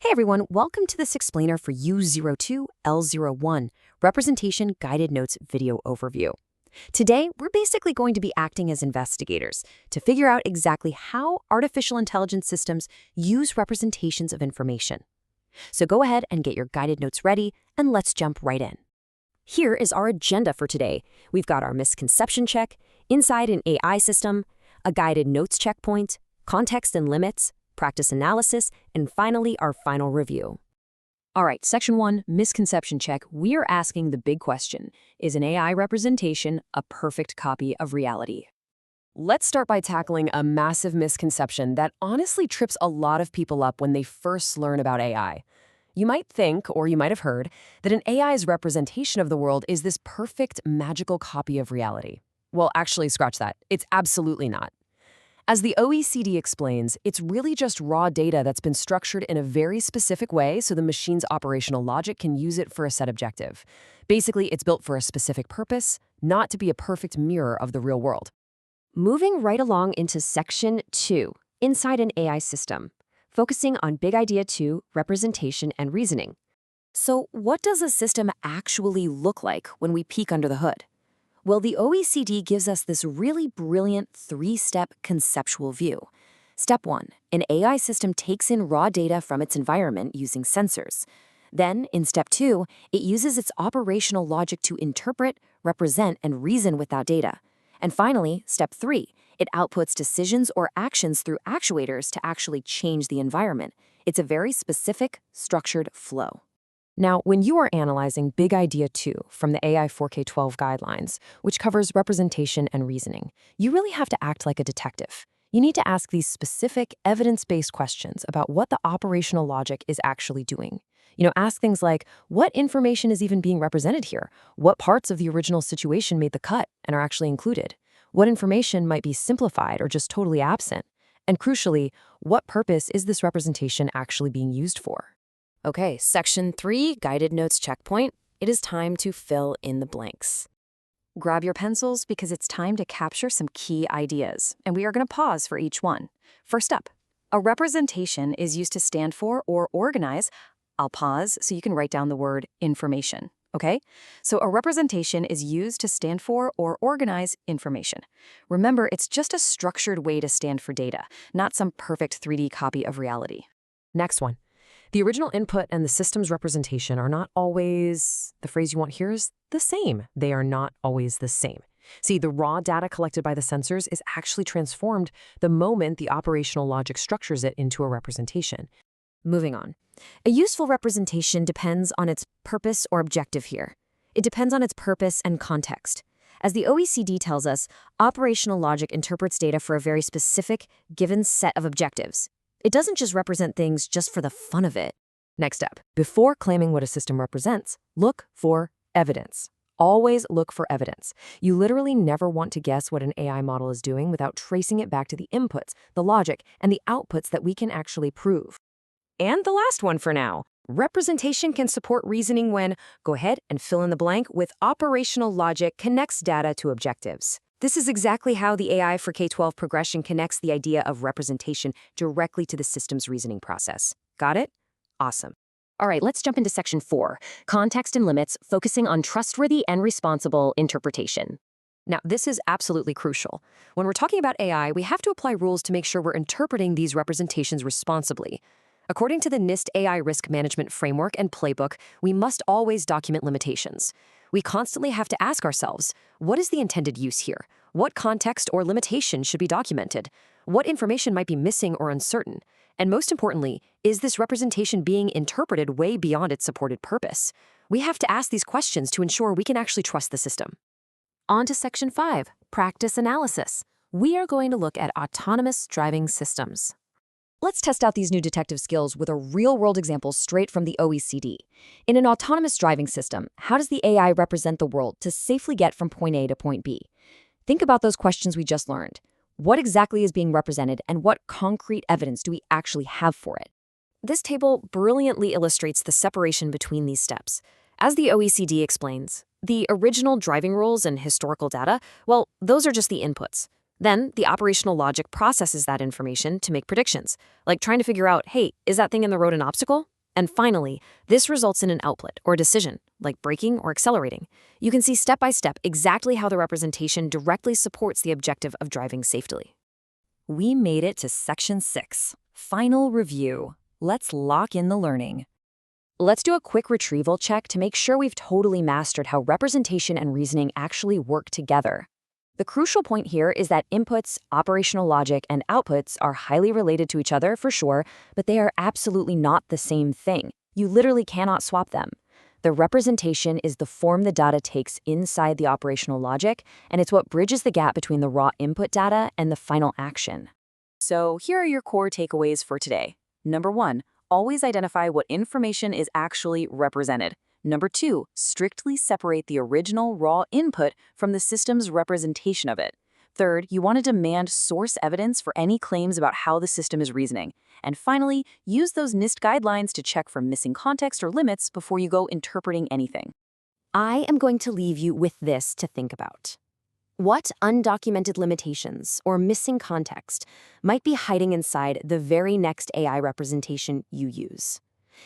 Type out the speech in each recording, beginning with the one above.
Hey everyone, welcome to this explainer for U02 L01, Representation Guided Notes Video Overview. Today, we're basically going to be acting as investigators to figure out exactly how artificial intelligence systems use representations of information. So go ahead and get your guided notes ready, and let's jump right in. Here is our agenda for today. We've got our misconception check, inside an AI system, a guided notes checkpoint, context and limits, practice analysis, and finally, our final review. All right, Section 1, misconception check. We are asking the big question, is an AI representation a perfect copy of reality? Let's start by tackling a massive misconception that honestly trips a lot of people up when they first learn about AI. You might think, or you might have heard, that an AI's representation of the world is this perfect, magical copy of reality. Well, actually, scratch that. It's absolutely not. As the OECD explains, it's really just raw data that's been structured in a very specific way so the machine's operational logic can use it for a set objective. Basically, it's built for a specific purpose, not to be a perfect mirror of the real world. Moving right along into Section 2, inside an AI system, focusing on Big Idea 2, representation and reasoning. So what does a system actually look like when we peek under the hood? Well, the OECD gives us this really brilliant three-step conceptual view. Step 1, an AI system takes in raw data from its environment using sensors. Then, in Step 2, it uses its operational logic to interpret, represent, and reason with that data. And finally, Step 3, it outputs decisions or actions through actuators to actually change the environment. It's a very specific, structured flow. Now, when you are analyzing Big Idea 2 from the AI 4K12 guidelines, which covers representation and reasoning, you really have to act like a detective. You need to ask these specific, evidence-based questions about what the operational logic is actually doing. Ask things like, what information is even being represented here? What parts of the original situation made the cut and are actually included? What information might be simplified or just totally absent? And crucially, what purpose is this representation actually being used for? Okay, Section 3, Guided Notes Checkpoint. It is time to fill in the blanks. Grab your pencils because it's time to capture some key ideas, and we are going to pause for each one. First up, a representation is used to stand for or organize. I'll pause so you can write down the word information, okay? So a representation is used to stand for or organize information. Remember, it's just a structured way to stand for data, not some perfect 3D copy of reality. Next one. The original input and the system's representation are not always, the phrase you want here is the same. They are not always the same. See, the raw data collected by the sensors is actually transformed the moment the operational logic structures it into a representation. Moving on. A useful representation depends on its purpose or objective here. It depends on its purpose and context. As the OECD tells us, operational logic interprets data for a very specific, given set of objectives. It doesn't just represent things just for the fun of it. Next up, before claiming what a system represents, look for evidence. Always look for evidence. You literally never want to guess what an AI model is doing without tracing it back to the inputs, the logic, and the outputs that we can actually prove. And the last one for now. Representation can support reasoning when, go ahead and fill in the blank with operational logic connects data to objectives. This is exactly how the AI for K-12 progression connects the idea of representation directly to the system's reasoning process. Got it? Awesome. All right, let's jump into Section 4, Context and Limits, focusing on trustworthy and responsible interpretation. Now, this is absolutely crucial. When we're talking about AI, we have to apply rules to make sure we're interpreting these representations responsibly. According to the NIST AI Risk Management Framework and Playbook, we must always document limitations. We constantly have to ask ourselves, what is the intended use here? What context or limitation should be documented? What information might be missing or uncertain? And most importantly, is this representation being interpreted way beyond its supported purpose? We have to ask these questions to ensure we can actually trust the system. On to Section 5, Practice Analysis. We are going to look at autonomous driving systems. Let's test out these new detective skills with a real-world example straight from the OECD. In an autonomous driving system, how does the AI represent the world to safely get from point A to point B? Think about those questions we just learned. What exactly is being represented, and what concrete evidence do we actually have for it? This table brilliantly illustrates the separation between these steps. As the OECD explains, the original driving rules and historical data, well, those are just the inputs. Then, the operational logic processes that information to make predictions, like trying to figure out, hey, is that thing in the road an obstacle? And finally, this results in an output or decision, like braking or accelerating. You can see step by step exactly how the representation directly supports the objective of driving safely. We made it to Section 6, Final Review. Let's lock in the learning. Let's do a quick retrieval check to make sure we've totally mastered how representation and reasoning actually work together. The crucial point here is that inputs, operational logic, and outputs are highly related to each other for sure, but they are absolutely not the same thing. You literally cannot swap them. The representation is the form the data takes inside the operational logic, and it's what bridges the gap between the raw input data and the final action. So here are your core takeaways for today. Number 1, always identify what information is actually represented. Number 2, strictly separate the original raw input from the system's representation of it. Third, you want to demand source evidence for any claims about how the system is reasoning. And finally, use those NIST guidelines to check for missing context or limits before you go interpreting anything. I am going to leave you with this to think about. What undocumented limitations or missing context might be hiding inside the very next AI representation you use?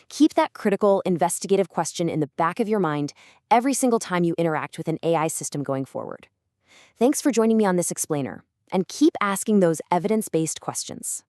Keep that critical, investigative question in the back of your mind every single time you interact with an AI system going forward. Thanks for joining me on this explainer, and keep asking those evidence-based questions.